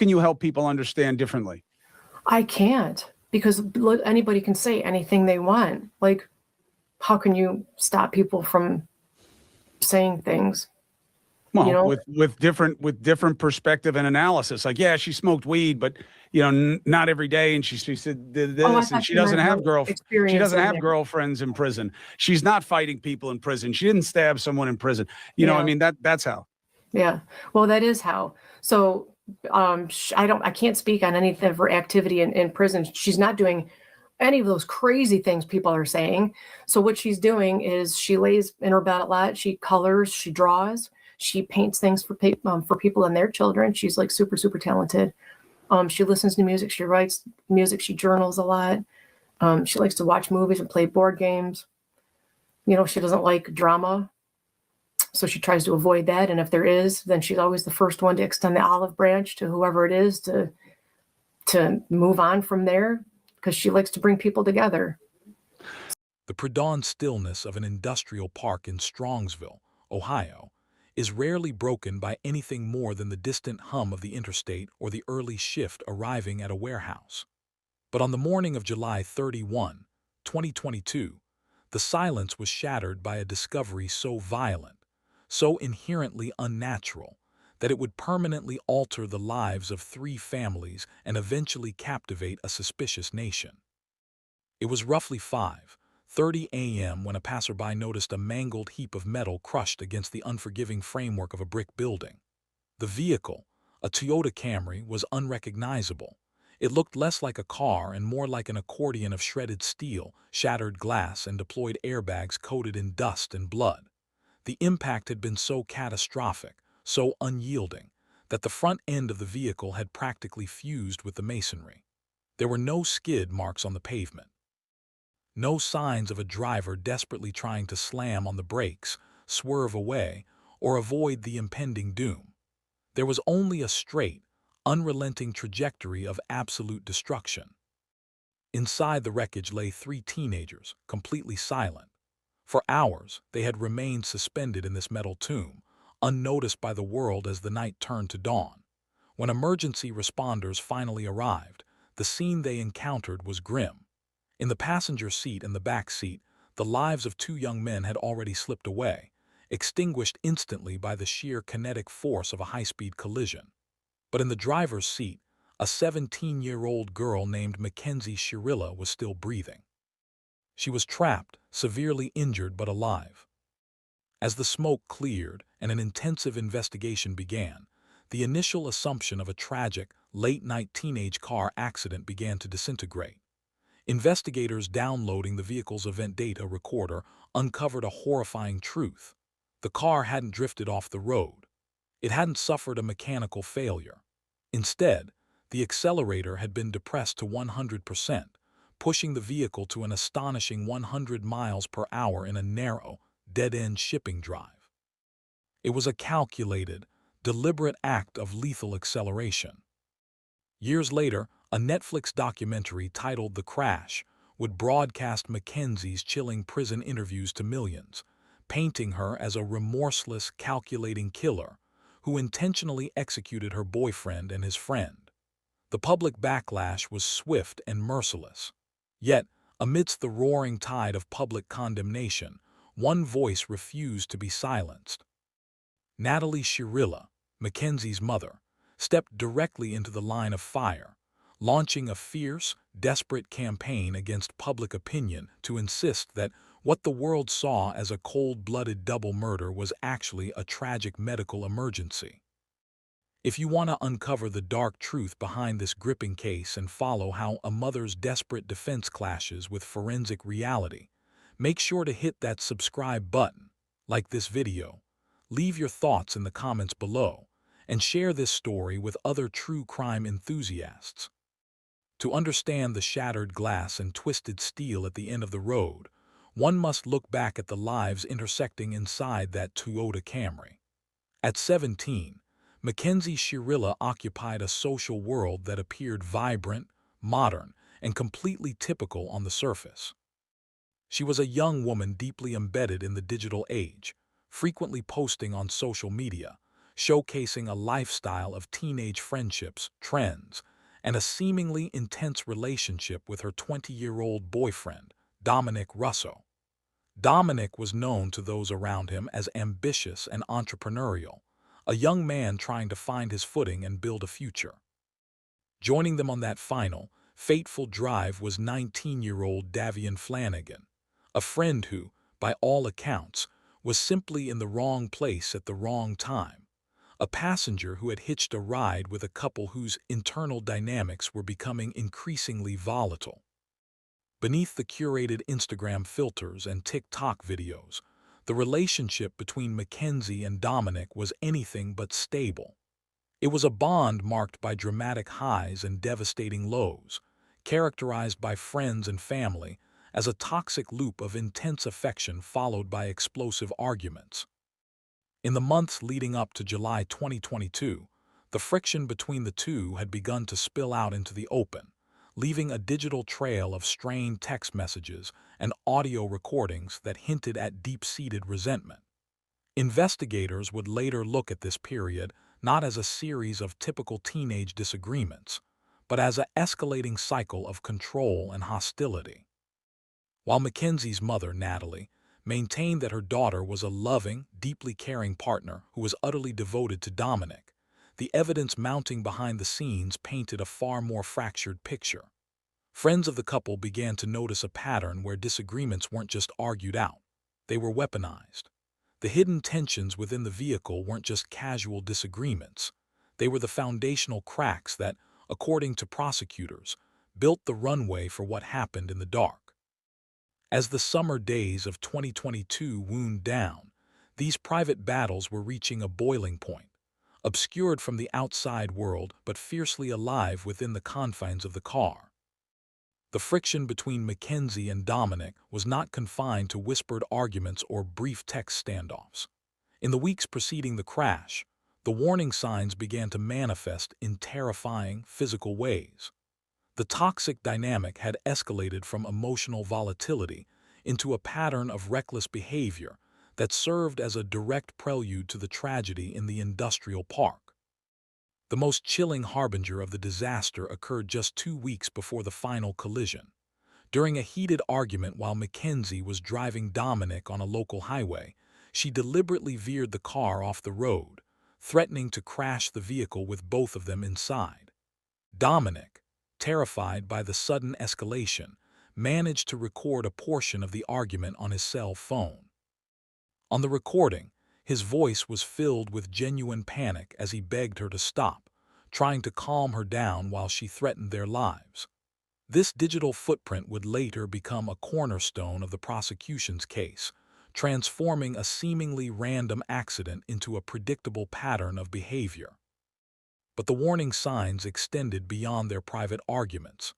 can you help people understand differently? I can't, because anybody can say anything they want. Like, how can you stop people from saying things? You Well, know? with different perspective and analysis. Like, yeah, she smoked weed, but not every day. And she said did Oh, I this, and thought you meant her she experience doesn't in have there. girlfriends in prison. She's not fighting people in prison. She didn't stab someone in prison. I Yeah, mean, that's how. yeah. Well, that is how. So, I can't speak on any of her activity in prison. She's not doing any of those crazy things people are saying. So what she's doing is she lays in her bed a lot. She colors, she draws, she paints things for people and their children. She's like super, super talented. She listens to music, she writes music, she journals a lot. She likes to watch movies and play board games. She doesn't like drama, so she tries to avoid that. And if there is, then she's always the first one to extend the olive branch to whoever it is to move on from there, because she likes to bring people together. The pre-dawn stillness of an industrial park in Strongsville, Ohio, is rarely broken by anything more than the distant hum of the interstate or the early shift arriving at a warehouse. But on the morning of July 31, 2022, the silence was shattered by a discovery so violent, so inherently unnatural, that it would permanently alter the lives of 3 families and eventually captivate a suspicious nation. It was roughly 5:30 a.m. when a passerby noticed a mangled heap of metal crushed against the unforgiving framework of a brick building. The vehicle, a Toyota Camry, was unrecognizable. It looked less like a car and more like an accordion of shredded steel, shattered glass, and deployed airbags coated in dust and blood. The impact had been so catastrophic, so unyielding, that the front end of the vehicle had practically fused with the masonry. There were no skid marks on the pavement. No signs of a driver desperately trying to slam on the brakes, swerve away, or avoid the impending doom. There was only a straight, unrelenting trajectory of absolute destruction. Inside the wreckage lay 3 teenagers, completely silent. For hours, they had remained suspended in this metal tomb, unnoticed by the world as the night turned to dawn. When emergency responders finally arrived, the scene they encountered was grim. In the passenger seat and the back seat, the lives of 2 young men had already slipped away, extinguished instantly by the sheer kinetic force of a high-speed collision. But in the driver's seat, a 17-year-old girl named Mackenzie Shirilla was still breathing. She was trapped, severely injured but alive. As the smoke cleared and an intensive investigation began, the initial assumption of a tragic, late-night teenage car accident began to disintegrate. Investigators downloading the vehicle's event data recorder uncovered a horrifying truth. The car hadn't drifted off the road. It hadn't suffered a mechanical failure. Instead, the accelerator had been depressed to 100%, pushing the vehicle to an astonishing 100 miles per hour in a narrow, dead-end shipping drive. It was a calculated, deliberate act of lethal acceleration. Years later, a Netflix documentary titled The Crash would broadcast Mackenzie's chilling prison interviews to millions, painting her as a remorseless, calculating killer who intentionally executed her boyfriend and his friend. The public backlash was swift and merciless. Yet, amidst the roaring tide of public condemnation, one voice refused to be silenced. Natalie Shirilla, Mackenzie's mother, stepped directly into the line of fire, launching a fierce, desperate campaign against public opinion to insist that what the world saw as a cold-blooded double murder was actually a tragic medical emergency. If you want to uncover the dark truth behind this gripping case and follow how a mother's desperate defense clashes with forensic reality, make sure to hit that subscribe button, like this video, leave your thoughts in the comments below, and share this story with other true crime enthusiasts. To understand the shattered glass and twisted steel at the end of the road, one must look back at the lives intersecting inside that Toyota Camry. At 17, Mackenzie Shirilla occupied a social world that appeared vibrant, modern, and completely typical on the surface. She was a young woman deeply embedded in the digital age, frequently posting on social media, showcasing a lifestyle of teenage friendships, trends, and a seemingly intense relationship with her 20-year-old boyfriend, Dominic Russo. Dominic was known to those around him as ambitious and entrepreneurial, a young man trying to find his footing and build a future. Joining them on that final, fateful drive was 19-year-old Davian Flanagan, a friend who, by all accounts, was simply in the wrong place at the wrong time, a passenger who had hitched a ride with a couple whose internal dynamics were becoming increasingly volatile. Beneath the curated Instagram filters and TikTok videos, the relationship between Mackenzie and Dominic was anything but stable. It was a bond marked by dramatic highs and devastating lows, characterized by friends and family as a toxic loop of intense affection followed by explosive arguments. In the months leading up to July 2022, the friction between the two had begun to spill out into the open, leaving a digital trail of strained text messages and audio recordings that hinted at deep-seated resentment. Investigators would later look at this period not as a series of typical teenage disagreements, but as an escalating cycle of control and hostility. While Mackenzie's mother, Natalie, maintained that her daughter was a loving, deeply caring partner who was utterly devoted to Dominic, the evidence mounting behind the scenes painted a far more fractured picture. Friends of the couple began to notice a pattern where disagreements weren't just argued out, they were weaponized. The hidden tensions within the vehicle weren't just casual disagreements, they were the foundational cracks that, according to prosecutors, built the runway for what happened in the dark. As the summer days of 2022 wound down, these private battles were reaching a boiling point, obscured from the outside world but fiercely alive within the confines of the car. The friction between Mackenzie and Dominic was not confined to whispered arguments or brief text standoffs. In the weeks preceding the crash, the warning signs began to manifest in terrifying, physical ways. The toxic dynamic had escalated from emotional volatility into a pattern of reckless behavior that served as a direct prelude to the tragedy in the industrial park. The most chilling harbinger of the disaster occurred just 2 weeks before the final collision. During a heated argument while Mackenzie was driving Dominic on a local highway, she deliberately veered the car off the road, threatening to crash the vehicle with both of them inside. Dominic, terrified by the sudden escalation, managed to record a portion of the argument on his cell phone. On the recording, his voice was filled with genuine panic as he begged her to stop, trying to calm her down while she threatened their lives. This digital footprint would later become a cornerstone of the prosecution's case, transforming a seemingly random accident into a predictable pattern of behavior. But the warning signs extended beyond their private arguments.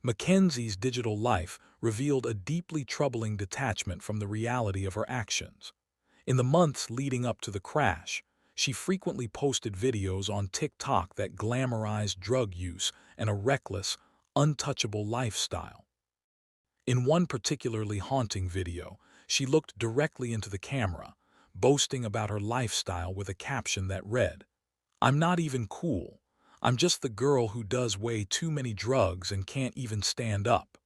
Mackenzie's digital life revealed a deeply troubling detachment from the reality of her actions. In the months leading up to the crash, she frequently posted videos on TikTok that glamorized drug use and a reckless, untouchable lifestyle. In one particularly haunting video, she looked directly into the camera, boasting about her lifestyle with a caption that read, "I'm not even cool. I'm just the girl who does way too many drugs and can't even stand up."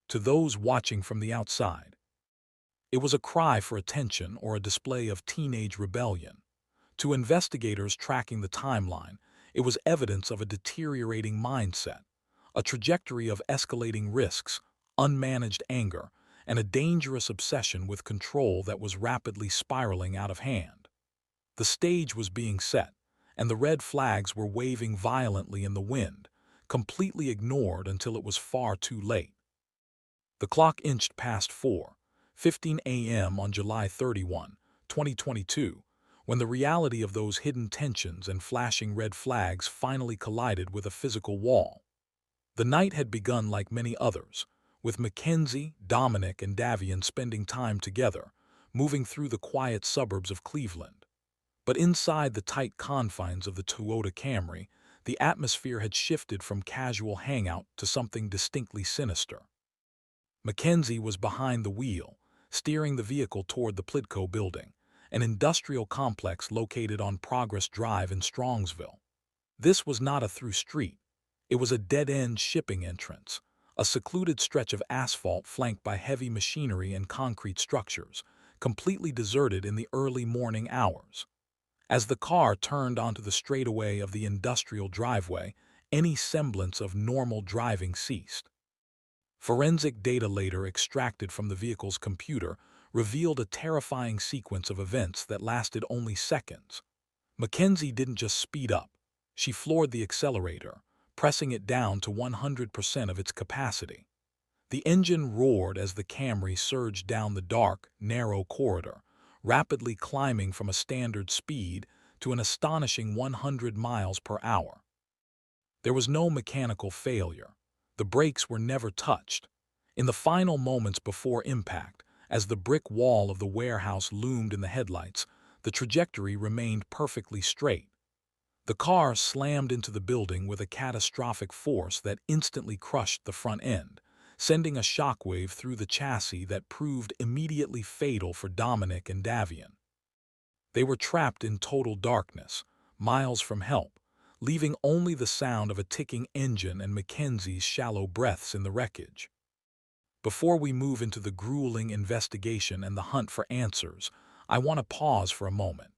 To those watching from the outside, it was a cry for attention or a display of teenage rebellion. To investigators tracking the timeline, it was evidence of a deteriorating mindset, a trajectory of escalating risks, unmanaged anger, and a dangerous obsession with control that was rapidly spiraling out of hand. The stage was being set, and the red flags were waving violently in the wind, completely ignored until it was far too late. The clock inched past 4:15 a.m. on July 31, 2022, when the reality of those hidden tensions and flashing red flags finally collided with a physical wall. The night had begun like many others, with Mackenzie, Dominic, and Davian spending time together, moving through the quiet suburbs of Cleveland. But inside the tight confines of the Toyota Camry, the atmosphere had shifted from casual hangout to something distinctly sinister. Mackenzie was behind the wheel, steering the vehicle toward the Plidco building, an industrial complex located on Progress Drive in Strongsville. This was not a through street. It was a dead-end shipping entrance, a secluded stretch of asphalt flanked by heavy machinery and concrete structures, completely deserted in the early morning hours. As the car turned onto the straightaway of the industrial driveway, any semblance of normal driving ceased. Forensic data later extracted from the vehicle's computer revealed a terrifying sequence of events that lasted only seconds. Mackenzie didn't just speed up. She floored the accelerator, pressing it down to 100% of its capacity. The engine roared as the Camry surged down the dark, narrow corridor, rapidly climbing from a standard speed to an astonishing 100 miles per hour. There was no mechanical failure. The brakes were never touched. In the final moments before impact, as the brick wall of the warehouse loomed in the headlights, the trajectory remained perfectly straight. The car slammed into the building with a catastrophic force that instantly crushed the front end, sending a shockwave through the chassis that proved immediately fatal for Dominic and Davian. They were trapped in total darkness, miles from help, leaving only the sound of a ticking engine and Mackenzie's shallow breaths in the wreckage. Before we move into the grueling investigation and the hunt for answers, I want to pause for a moment.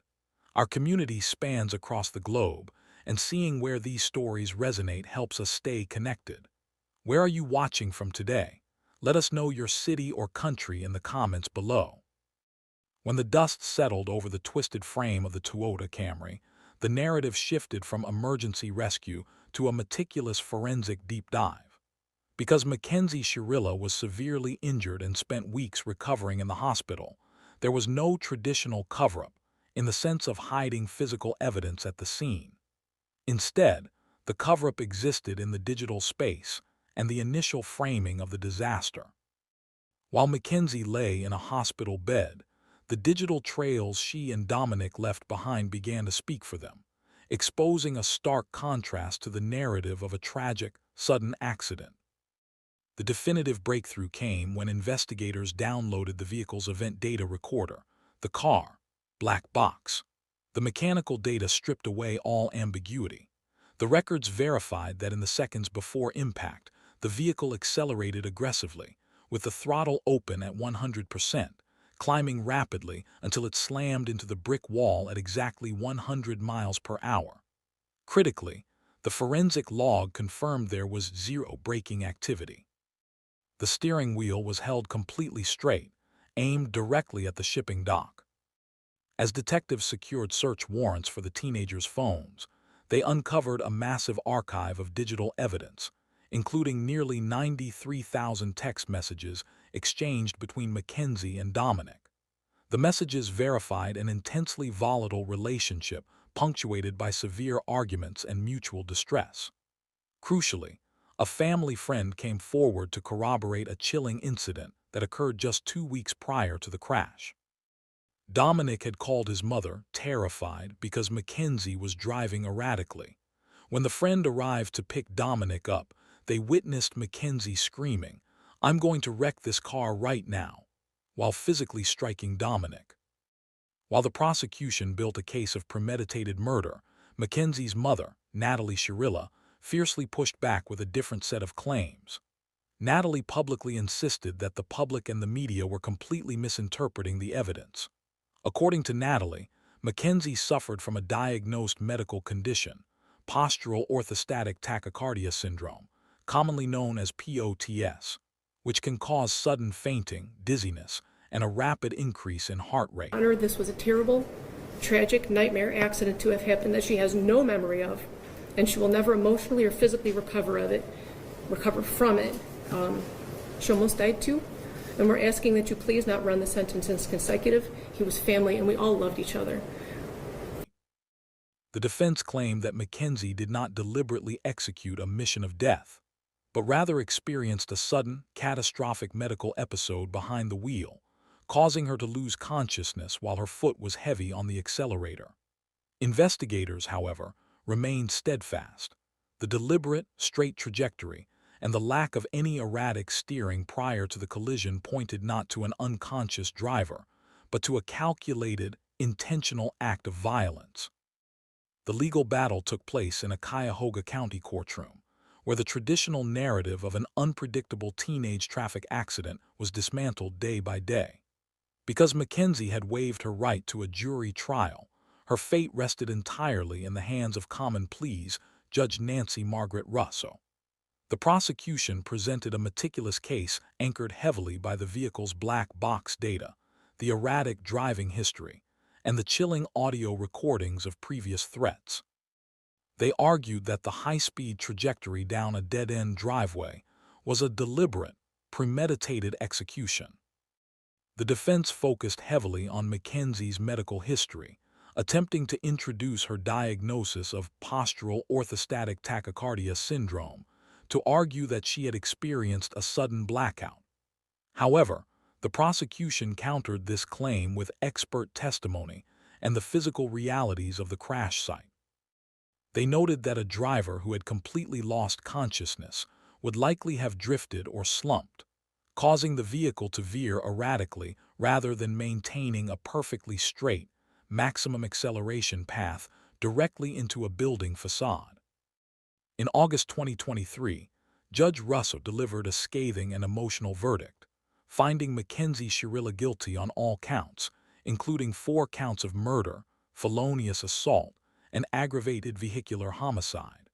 Our community spans across the globe, and seeing where these stories resonate helps us stay connected. Where are you watching from today? Let us know your city or country in the comments below. When the dust settled over the twisted frame of the Toyota Camry, the narrative shifted from emergency rescue to a meticulous forensic deep dive. Because Mackenzie Shirilla was severely injured and spent weeks recovering in the hospital, there was no traditional cover-up in the sense of hiding physical evidence at the scene. Instead, the cover-up existed in the digital space and the initial framing of the disaster. While Mackenzie lay in a hospital bed, the digital trails she and Dominic left behind began to speak for them, exposing a stark contrast to the narrative of a tragic, sudden accident. The definitive breakthrough came when investigators downloaded the vehicle's event data recorder, the car, black box. The mechanical data stripped away all ambiguity. The records verified that in the seconds before impact, the vehicle accelerated aggressively, with the throttle open at 100%, climbing rapidly until it slammed into the brick wall at exactly 100 miles per hour. Critically, the forensic log confirmed there was zero braking activity. The steering wheel was held completely straight, aimed directly at the shipping dock. As detectives secured search warrants for the teenagers' phones, they uncovered a massive archive of digital evidence, including nearly 93,000 text messages exchanged between Mackenzie and Dominic. The messages verified an intensely volatile relationship punctuated by severe arguments and mutual distress. Crucially, a family friend came forward to corroborate a chilling incident that occurred just 2 weeks prior to the crash. Dominic had called his mother, terrified, because Mackenzie was driving erratically. When the friend arrived to pick Dominic up, they witnessed Mackenzie screaming, "I'm going to wreck this car right now," while physically striking Dominic. While the prosecution built a case of premeditated murder, Mackenzie's mother, Natalie Shirilla, fiercely pushed back with a different set of claims. Natalie publicly insisted that the public and the media were completely misinterpreting the evidence. According to Natalie, Mackenzie suffered from a diagnosed medical condition, postural orthostatic tachycardia syndrome, commonly known as POTS, which can cause sudden fainting, dizziness, and a rapid increase in heart rate. This was a terrible, tragic nightmare accident to have happened that she has no memory of, and she will never emotionally or physically recover from it. She almost died too, and we're asking that you please not run the sentences consecutive. He was family, and we all loved each other. The defense claimed that Mackenzie did not deliberately execute a mission of death, but rather experienced a sudden, catastrophic medical episode behind the wheel, causing her to lose consciousness while her foot was heavy on the accelerator. Investigators, however, remained steadfast. The deliberate, straight trajectory and the lack of any erratic steering prior to the collision pointed not to an unconscious driver, but to a calculated, intentional act of violence. The legal battle took place in a Cuyahoga County courtroom, where the traditional narrative of an unpredictable teenage traffic accident was dismantled day by day. Because Mackenzie had waived her right to a jury trial, her fate rested entirely in the hands of common pleas Judge Nancy Margaret Russo. The prosecution presented a meticulous case anchored heavily by the vehicle's black box data, the erratic driving history, and the chilling audio recordings of previous threats. They argued that the high-speed trajectory down a dead-end driveway was a deliberate, premeditated execution. The defense focused heavily on Mackenzie's medical history, attempting to introduce her diagnosis of postural orthostatic tachycardia syndrome to argue that she had experienced a sudden blackout. However, the prosecution countered this claim with expert testimony and the physical realities of the crash site. They noted that a driver who had completely lost consciousness would likely have drifted or slumped, causing the vehicle to veer erratically rather than maintaining a perfectly straight, maximum acceleration path directly into a building facade. In August 2023, Judge Russo delivered a scathing and emotional verdict, finding Mackenzie Shirilla guilty on all counts, including 4 counts of murder, felonious assault, and aggravated vehicular homicide.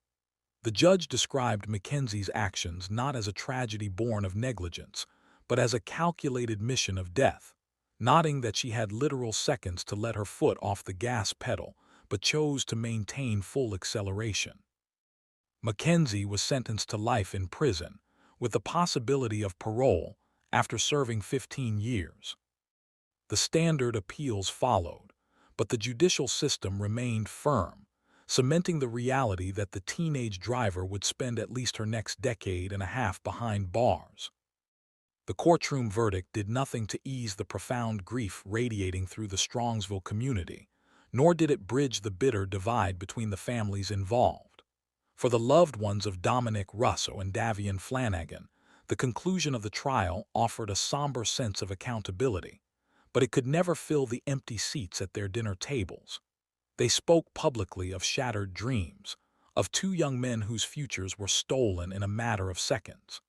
The judge described Mackenzie's actions not as a tragedy born of negligence, but as a calculated mission of death, noting that she had literal seconds to let her foot off the gas pedal, but chose to maintain full acceleration. Mackenzie was sentenced to life in prison, with the possibility of parole after serving 15 years. The standard appeals followed, but the judicial system remained firm, cementing the reality that the teenage driver would spend at least her next decade and a half behind bars. The courtroom verdict did nothing to ease the profound grief radiating through the Strongsville community, nor did it bridge the bitter divide between the families involved. For the loved ones of Dominic Russo and Davian Flanagan, the conclusion of the trial offered a somber sense of accountability, but it could never fill the empty seats at their dinner tables. They spoke publicly of shattered dreams, of 2 young men whose futures were stolen in a matter of seconds.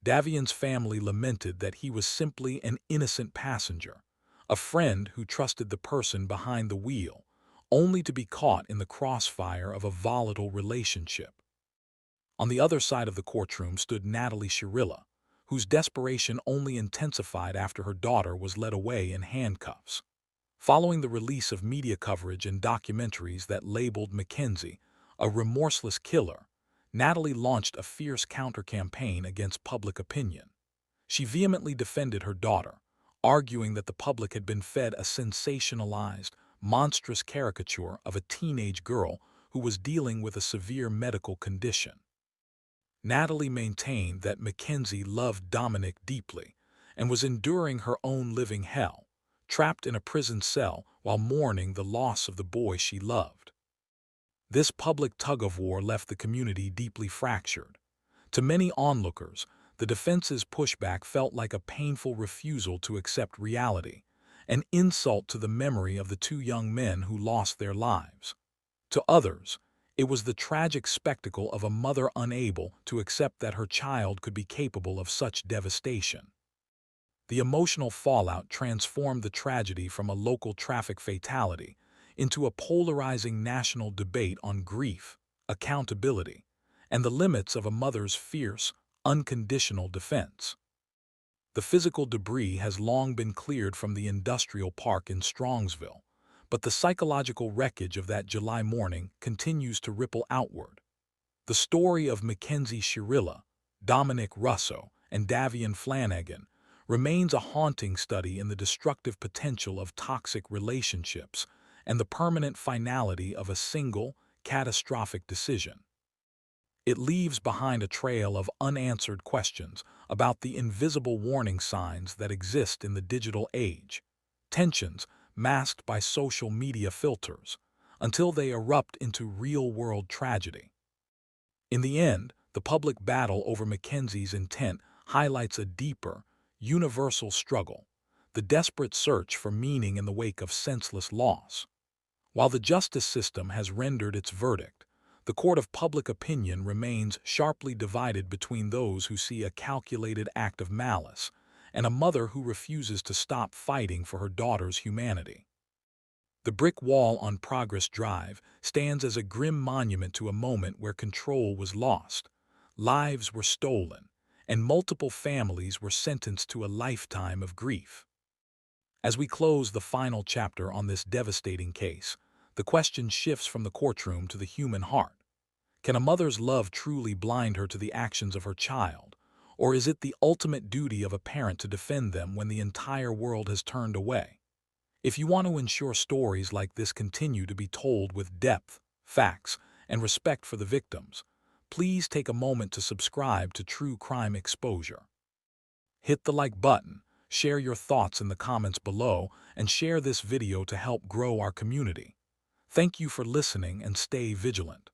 Davian's family lamented that he was simply an innocent passenger, a friend who trusted the person behind the wheel, only to be caught in the crossfire of a volatile relationship. On the other side of the courtroom stood Natalie Shirilla, whose desperation only intensified after her daughter was led away in handcuffs. Following the release of media coverage and documentaries that labeled Mackenzie a remorseless killer, Natalie launched a fierce counter-campaign against public opinion. She vehemently defended her daughter, arguing that the public had been fed a sensationalized, monstrous caricature of a teenage girl who was dealing with a severe medical condition. Natalie maintained that Mackenzie loved Dominic deeply and was enduring her own living hell, trapped in a prison cell while mourning the loss of the boy she loved. This public tug-of-war left the community deeply fractured. To many onlookers, the defense's pushback felt like a painful refusal to accept reality, an insult to the memory of the 2 young men who lost their lives. To others, it was the tragic spectacle of a mother unable to accept that her child could be capable of such devastation. The emotional fallout transformed the tragedy from a local traffic fatality into a polarizing national debate on grief, accountability, and the limits of a mother's fierce, unconditional defense. The physical debris has long been cleared from the industrial park in Strongsville, but the psychological wreckage of that July morning continues to ripple outward. The story of Mackenzie Shirilla, Dominic Russo, and Davian Flanagan remains a haunting study in the destructive potential of toxic relationships and the permanent finality of a single, catastrophic decision. It leaves behind a trail of unanswered questions about the invisible warning signs that exist in the digital age, tensions masked by social media filters, until they erupt into real-world tragedy. In the end, the public battle over Mackenzie's intent highlights a deeper, universal struggle, the desperate search for meaning in the wake of senseless loss. While the justice system has rendered its verdict, the court of public opinion remains sharply divided between those who see a calculated act of malice and a mother who refuses to stop fighting for her daughter's humanity. The brick wall on Progress Drive stands as a grim monument to a moment where control was lost, lives were stolen, and multiple families were sentenced to a lifetime of grief. As we close the final chapter on this devastating case, the question shifts from the courtroom to the human heart. Can a mother's love truly blind her to the actions of her child, or is it the ultimate duty of a parent to defend them when the entire world has turned away? If you want to ensure stories like this continue to be told with depth, facts, and respect for the victims, please take a moment to subscribe to True Crime Exposure. Hit the like button, share your thoughts in the comments below, and share this video to help grow our community. Thank you for listening and stay vigilant.